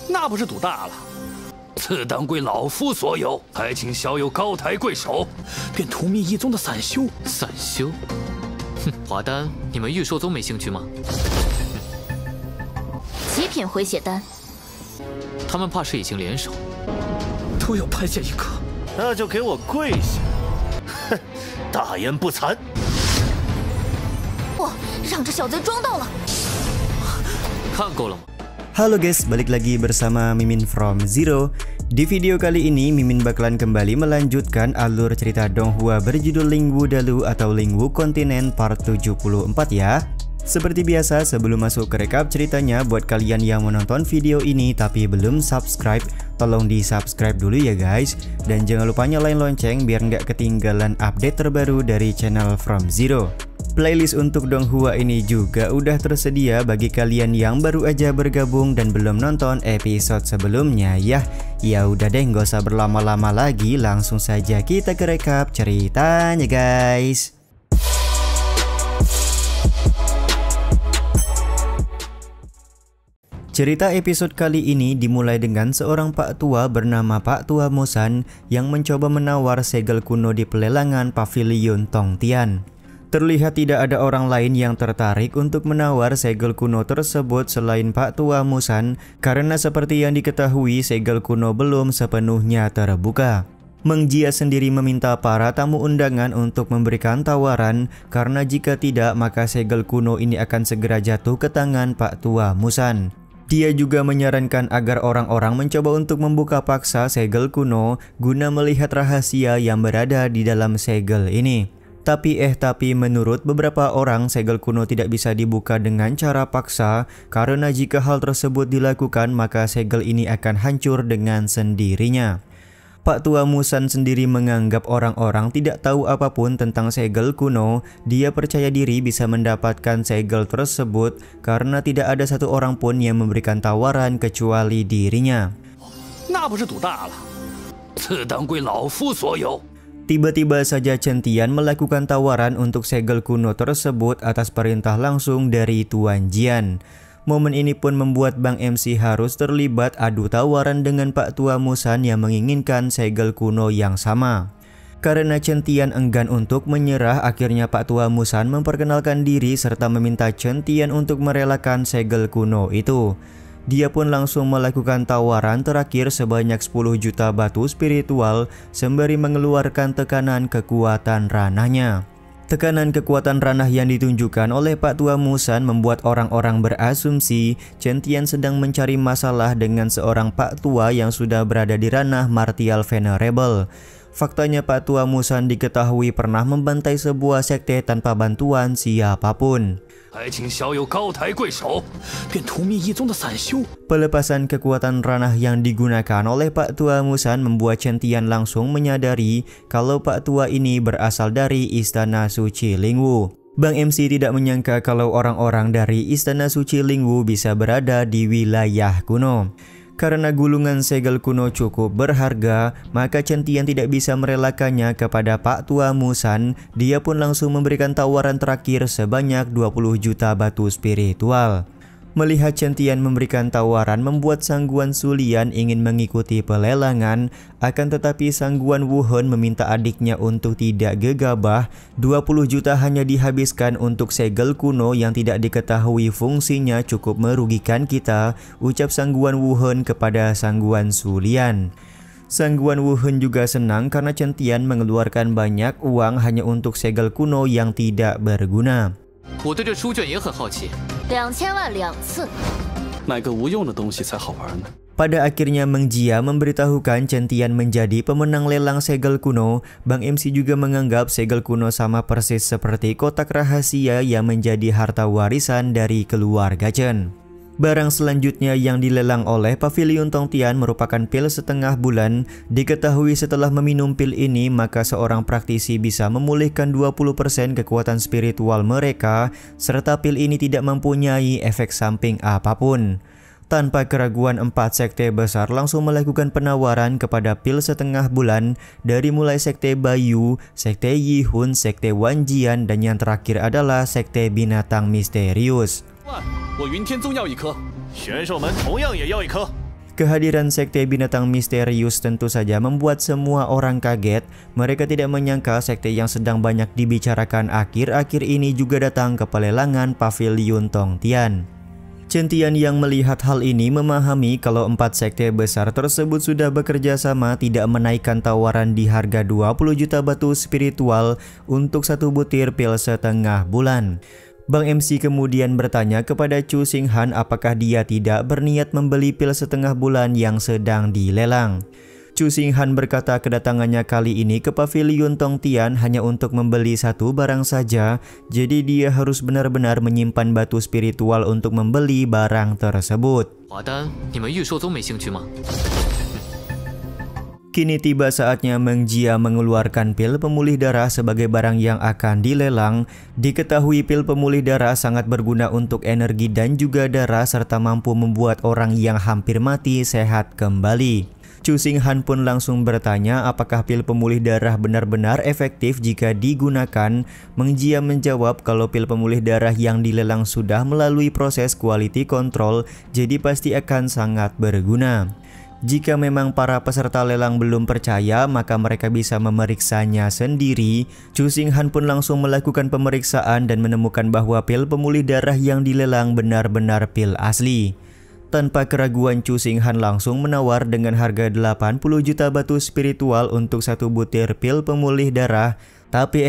那不是赌大了。此丹归老夫所有，还请小友高抬贵手，便屠灭一宗的散修。散修？哼，华丹，你们玉兽宗没兴趣吗？极品回血丹。他们怕是已经联手，都要拍下一个。那就给我跪下！哼，大言不惭！哇，让这小贼装到了。看够了吗？ Halo guys, balik lagi bersama Mimin from Zero. Di video kali ini Mimin bakalan kembali melanjutkan alur cerita Donghua berjudul Lingwu Dalu atau Lingwu Kontinen part 74 ya. Seperti biasa, sebelum masuk ke rekap ceritanya, buat kalian yang menonton video ini tapi belum subscribe, tolong di subscribe dulu ya guys. Dan jangan lupa nyalain lonceng biar nggak ketinggalan update terbaru dari channel From Zero. Playlist untuk Donghua ini juga udah tersedia bagi kalian yang baru aja bergabung dan belum nonton episode sebelumnya ya. Ya udah deh, nggak usah berlama-lama lagi, langsung saja kita ke rekap ceritanya guys. Cerita episode kali ini dimulai dengan seorang pak tua bernama Pak Tua Musan yang mencoba menawar segel kuno di pelelangan Pavilion Tongtian. Terlihat tidak ada orang lain yang tertarik untuk menawar segel kuno tersebut selain Pak Tua Musan, karena seperti yang diketahui segel kuno belum sepenuhnya terbuka. Meng Jia sendiri meminta para tamu undangan untuk memberikan tawaran, karena jika tidak maka segel kuno ini akan segera jatuh ke tangan Pak Tua Musan. Dia juga menyarankan agar orang-orang mencoba untuk membuka paksa segel kuno guna melihat rahasia yang berada di dalam segel ini. Tapi menurut beberapa orang segel kuno tidak bisa dibuka dengan cara paksa, karena jika hal tersebut dilakukan maka segel ini akan hancur dengan sendirinya. Pak Tua Musan sendiri menganggap orang-orang tidak tahu apapun tentang segel kuno. Dia percaya diri bisa mendapatkan segel tersebut karena tidak ada satu orang pun yang memberikan tawaran kecuali dirinya. Tiba-tiba saja Chen Tian melakukan tawaran untuk segel kuno tersebut atas perintah langsung dari Tuan Jian. Momen ini pun membuat Bang MC harus terlibat adu tawaran dengan Pak Tua Musan yang menginginkan segel kuno yang sama. Karena Chen Tian enggan untuk menyerah, akhirnya Pak Tua Musan memperkenalkan diri serta meminta Chen Tian untuk merelakan segel kuno itu. Dia pun langsung melakukan tawaran terakhir sebanyak 10 juta batu spiritual sembari mengeluarkan tekanan kekuatan ranahnya. Tekanan kekuatan ranah yang ditunjukkan oleh Pak Tua Musan membuat orang-orang berasumsi Chen Tian sedang mencari masalah dengan seorang Pak Tua yang sudah berada di ranah Martial Venerable. Faktanya Pak Tua Musan diketahui pernah membantai sebuah sekte tanpa bantuan siapapun. Pelepasan kekuatan ranah yang digunakan oleh Pak Tua Musan membuat Chen Tian langsung menyadari kalau Pak Tua ini berasal dari Istana Suci Lingwu. Bang MC tidak menyangka kalau orang-orang dari Istana Suci Lingwu bisa berada di wilayah kuno. Karena gulungan segel kuno cukup berharga, maka Chen Tian tidak bisa merelakannya kepada Pak Tua Musan. Dia pun langsung memberikan tawaran terakhir sebanyak 20 juta batu spiritual. Melihat Chen Tian memberikan tawaran membuat Sangguan Sulian ingin mengikuti pelelangan, akan tetapi Sangguan Wuhun meminta adiknya untuk tidak gegabah. 20 juta hanya dihabiskan untuk segel kuno yang tidak diketahui fungsinya cukup merugikan kita, ucap Sangguan Wuhun kepada Sangguan Sulian. Sangguan Wuhun juga senang karena Chen Tian mengeluarkan banyak uang hanya untuk segel kuno yang tidak berguna. 我对这书卷也很好奇。2000万2次。哪个无用的东西才好玩呢？ Pada akhirnya Meng Jia memberitahukan Chen Tian menjadi pemenang lelang segel kuno. Bang MC juga menganggap segel kuno sama persis seperti kotak rahasia yang menjadi harta warisan dari keluarga Chen. Barang selanjutnya yang dilelang oleh Pavilion Tongtian merupakan pil setengah bulan. Diketahui setelah meminum pil ini maka seorang praktisi bisa memulihkan 20% kekuatan spiritual mereka, serta pil ini tidak mempunyai efek samping apapun. Tanpa keraguan 4 sekte besar langsung melakukan penawaran kepada pil setengah bulan, dari mulai sekte Bayu, sekte Yihun, sekte Wanjian, dan yang terakhir adalah sekte binatang misterius. Kehadiran sekte binatang misterius tentu saja membuat semua orang kaget. Mereka tidak menyangka sekte yang sedang banyak dibicarakan akhir-akhir ini juga datang ke pelelangan Paviliun Tongtian. Chen Tian yang melihat hal ini memahami kalau 4 sekte besar tersebut sudah bekerja sama tidak menaikkan tawaran di harga 20 juta batu spiritual untuk 1 butir pil setengah bulan. Bang MC kemudian bertanya kepada Chu Xinghan apakah dia tidak berniat membeli pil setengah bulan yang sedang dilelang. Chu Xinghan berkata kedatangannya kali ini ke Paviliun Tongtian hanya untuk membeli 1 barang saja, jadi dia harus benar-benar menyimpan batu spiritual untuk membeli barang tersebut. Kini tiba saatnya Meng Jia mengeluarkan pil pemulih darah sebagai barang yang akan dilelang. Diketahui pil pemulih darah sangat berguna untuk energi dan juga darah serta mampu membuat orang yang hampir mati sehat kembali. Chu Xinghan pun langsung bertanya apakah pil pemulih darah benar-benar efektif jika digunakan. Meng Jia menjawab kalau pil pemulih darah yang dilelang sudah melalui proses quality control, jadi pasti akan sangat berguna. Jika memang para peserta lelang belum percaya, maka mereka bisa memeriksanya sendiri. Chu Xinghan pun langsung melakukan pemeriksaan dan menemukan bahwa pil pemulih darah yang dilelang benar-benar pil asli. Tanpa keraguan, Chu Xinghan langsung menawar dengan harga 80 juta batu spiritual untuk 1 butir pil pemulih darah. Tapi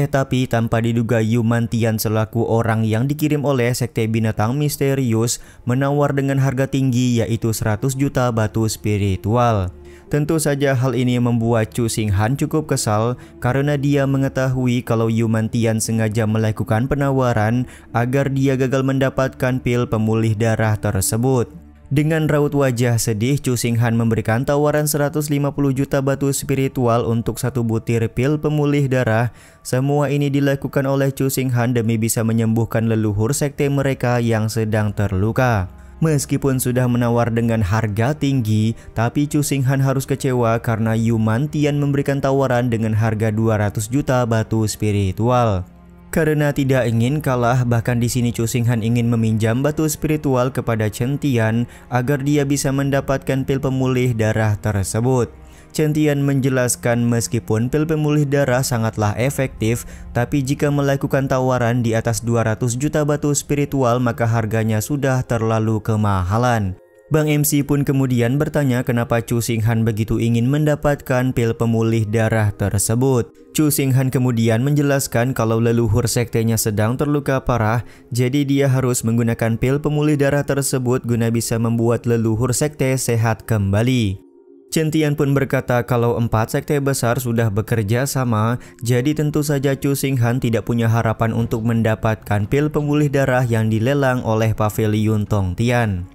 tanpa diduga Yu Mantian selaku orang yang dikirim oleh sekte binatang misterius menawar dengan harga tinggi yaitu 100 juta batu spiritual. Tentu saja hal ini membuat Chu Xinghan cukup kesal karena dia mengetahui kalau Yu Mantian sengaja melakukan penawaran agar dia gagal mendapatkan pil pemulih darah tersebut. Dengan raut wajah sedih, Chu Xinghan memberikan tawaran 150 juta batu spiritual untuk 1 butir pil pemulih darah. Semua ini dilakukan oleh Chu Xinghan demi bisa menyembuhkan leluhur sekte mereka yang sedang terluka. Meskipun sudah menawar dengan harga tinggi, tapi Chu Xinghan harus kecewa karena Yu Mantian memberikan tawaran dengan harga 200 juta batu spiritual. Karena tidak ingin kalah, bahkan di sini Chu Xinghan ingin meminjam batu spiritual kepada Chen Tian agar dia bisa mendapatkan pil pemulih darah tersebut. Chen Tian menjelaskan meskipun pil pemulih darah sangatlah efektif, tapi jika melakukan tawaran di atas 200 juta batu spiritual maka harganya sudah terlalu kemahalan. Bang MC pun kemudian bertanya kenapa Chu Xinghan begitu ingin mendapatkan pil pemulih darah tersebut. Chu Xinghan kemudian menjelaskan kalau leluhur sektenya sedang terluka parah, jadi dia harus menggunakan pil pemulih darah tersebut guna bisa membuat leluhur sekte sehat kembali. Chen Tian pun berkata kalau 4 sekte besar sudah bekerja sama, jadi tentu saja Chu Xinghan tidak punya harapan untuk mendapatkan pil pemulih darah yang dilelang oleh Paviliun Tongtian.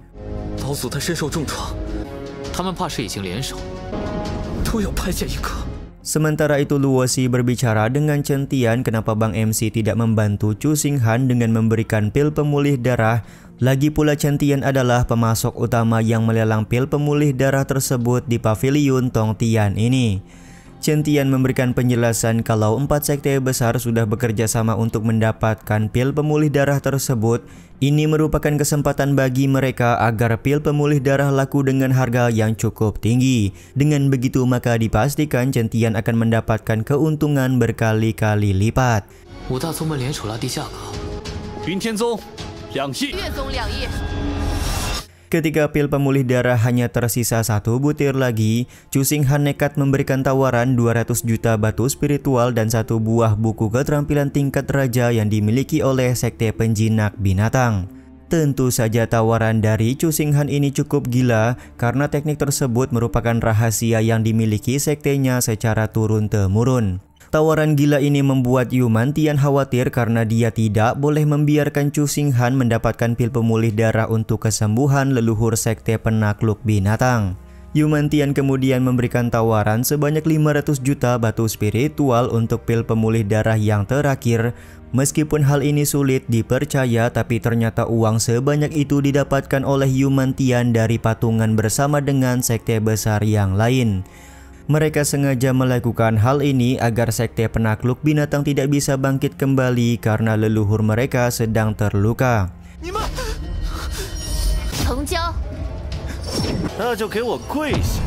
老祖他身受重创，他们怕是已经联手，都要派下一个。 Sementara itu Luo Xi berbicara dengan Chen Tian kenapa Bang MC tidak membantu Chu Xinghan dengan memberikan pil pemulih darah. Lagi pula Chen Tian adalah pemasok utama yang melelang pil pemulih darah tersebut di Paviliun Tongtian ini. Chen Tian memberikan penjelasan kalau 4 sekte besar sudah bekerja sama untuk mendapatkan pil pemulih darah tersebut. Ini merupakan kesempatan bagi mereka agar pil pemulih darah laku dengan harga yang cukup tinggi. Dengan begitu maka dipastikan Chen Tian akan mendapatkan keuntungan berkali-kali lipat. 5大宗门联手拉低价格， 云天宗2亿， 月宗2亿。 Ketika pil pemulih darah hanya tersisa 1 butir lagi, Chu Xinghan nekat memberikan tawaran 200 juta batu spiritual dan 1 buah buku keterampilan tingkat raja yang dimiliki oleh sekte penjinak binatang. Tentu saja tawaran dari Chu Xinghan ini cukup gila karena teknik tersebut merupakan rahasia yang dimiliki sektenya secara turun-temurun. Tawaran gila ini membuat Yu Mantian khawatir karena dia tidak boleh membiarkan Chu Xinghan mendapatkan pil pemulih darah untuk kesembuhan leluhur sekte penakluk binatang. Yu Mantian kemudian memberikan tawaran sebanyak 500 juta batu spiritual untuk pil pemulih darah yang terakhir. Meskipun hal ini sulit dipercaya, tapi ternyata uang sebanyak itu didapatkan oleh Yu Mantian dari patungan bersama dengan sekte besar yang lain. Mereka sengaja melakukan hal ini agar sekte penakluk binatang tidak bisa bangkit kembali karena leluhur mereka sedang terluka. 那就给我跪下。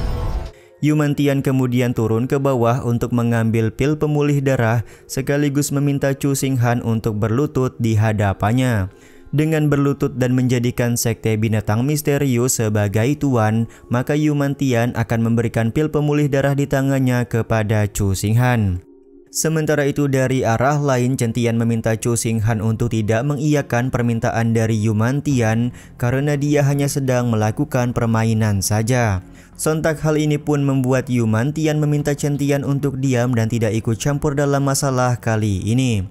Yumantian kemudian turun ke bawah untuk mengambil pil pemulih darah sekaligus meminta Chu Xinghan untuk berlutut di hadapannya. Dengan berlutut dan menjadikan sekte binatang misterius sebagai tuan, maka Yumantian akan memberikan pil pemulih darah di tangannya kepada Chu Xinghan. Sementara itu dari arah lain, Chen Tian meminta Chu Xinghan untuk tidak mengiyakan permintaan dari Yumantian karena dia hanya sedang melakukan permainan saja. Sontak hal ini pun membuat Yumantian meminta Chen Tian untuk diam dan tidak ikut campur dalam masalah kali ini.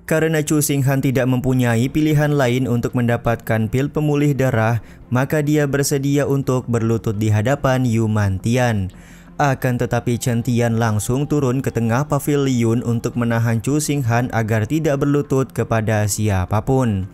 Karena Chu Xinghan tidak mempunyai pilihan lain untuk mendapatkan pil pemulih darah, maka dia bersedia untuk berlutut di hadapan Yumantian. Akan tetapi Chen Tian langsung turun ke tengah pavilion untuk menahan Chu Xinghan agar tidak berlutut kepada siapapun.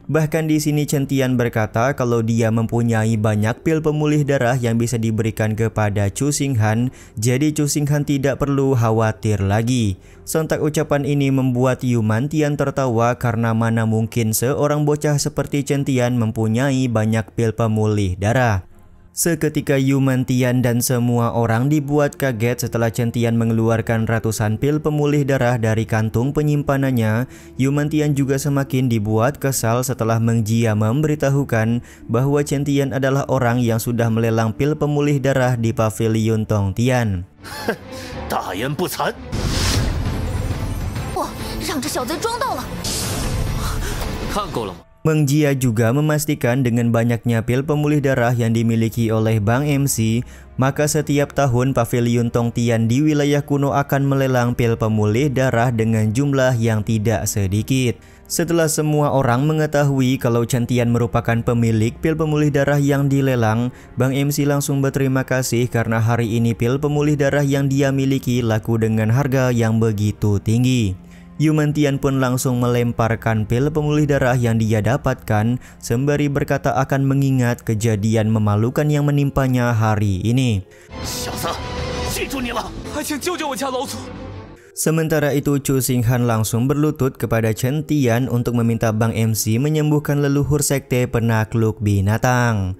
Bahkan di sini Chen Tian berkata kalau dia mempunyai banyak pil pemulih darah yang bisa diberikan kepada Chu Xinghan, jadi Chu Xinghan tidak perlu khawatir lagi. Sontak ucapan ini membuat Yumantian tertawa karena mana mungkin seorang bocah seperti Chen Tian mempunyai banyak pil pemulih darah. Seketika Yumantian dan semua orang dibuat kaget setelah Chen Tian mengeluarkan ratusan pil pemulih darah dari kantung penyimpanannya. Yumantian juga semakin dibuat kesal setelah Meng Jia memberitahukan bahwa Chen Tian adalah orang yang sudah melelang pil pemulih darah di pavilion Tong Tian. 大言不惭！ 不，让这小贼装到了。 看够了吗？ Meng Jia juga memastikan dengan banyaknya pil pemulih darah yang dimiliki oleh Bang MC, maka setiap tahun pavilion Tong Tian di wilayah kuno akan melelang pil pemulih darah dengan jumlah yang tidak sedikit. Setelah semua orang mengetahui kalau Chen Tian merupakan pemilik pil pemulih darah yang dilelang, Bang MC langsung berterima kasih karena hari ini pil pemulih darah yang dia miliki laku dengan harga yang begitu tinggi. Yumantian pun langsung melemparkan pil pemulih darah yang dia dapatkan sembari berkata akan mengingat kejadian memalukan yang menimpanya hari ini. Sementara itu Chu Xinghan langsung berlutut kepada Chen Tian untuk meminta Bang MC menyembuhkan leluhur sekte penakluk binatang.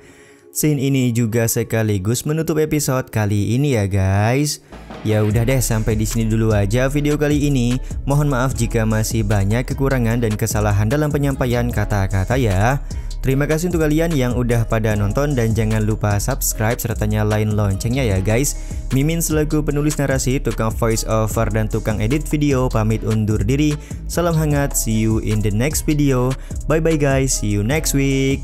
Scene ini juga sekaligus menutup episode kali ini ya guys. Ya udah deh, sampai di sini dulu aja video kali ini. Mohon maaf jika masih banyak kekurangan dan kesalahan dalam penyampaian kata-kata ya. Terima kasih untuk kalian yang udah pada nonton dan jangan lupa subscribe serta nyalain loncengnya ya guys. Mimin selaku penulis narasi, tukang voice over dan tukang edit video pamit undur diri. Salam hangat, see you in the next video. Bye bye guys, see you next week.